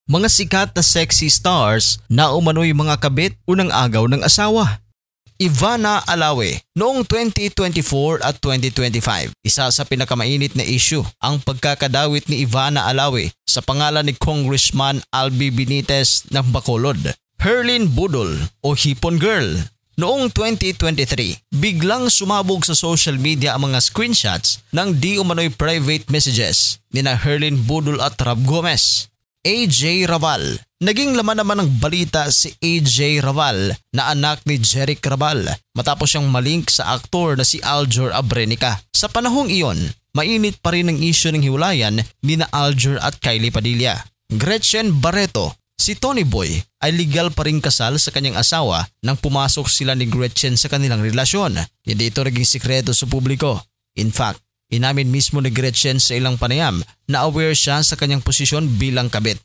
mga sikat na sexy stars na umano'y mga kabit unang agaw ng asawa. Ivana Alawi. Noong 2024 at 2025, isa sa pinakamainit na issue ang pagkakadawit ni Ivana Alawi sa pangalan ni Congressman Albi Benitez ng Bacolod, Herlin Budol o Hipon Girl. Noong 2023, biglang sumabog sa social media ang mga screenshots ng di umano'y private messages ni na Herlin Budol at Rob Gomez. AJ Raval. Naging laman naman ng balita si AJ Raval na anak ni Jeric Raval matapos siyang malink sa aktor na si Aljur Abrenica. Sa panahong iyon, mainit pa rin ang issue ng hiwalayan ni na Aljur at Kylie Padilla. Gretchen Barreto. Si Tony Boy ay legal pa rin kasal sa kanyang asawa nang pumasok sila ni Gretchen sa kanilang relasyon. Hindi ito naging sikreto sa publiko. In fact, inamin mismo ni Gretchen sa ilang panayam na aware siya sa kanyang posisyon bilang kabit.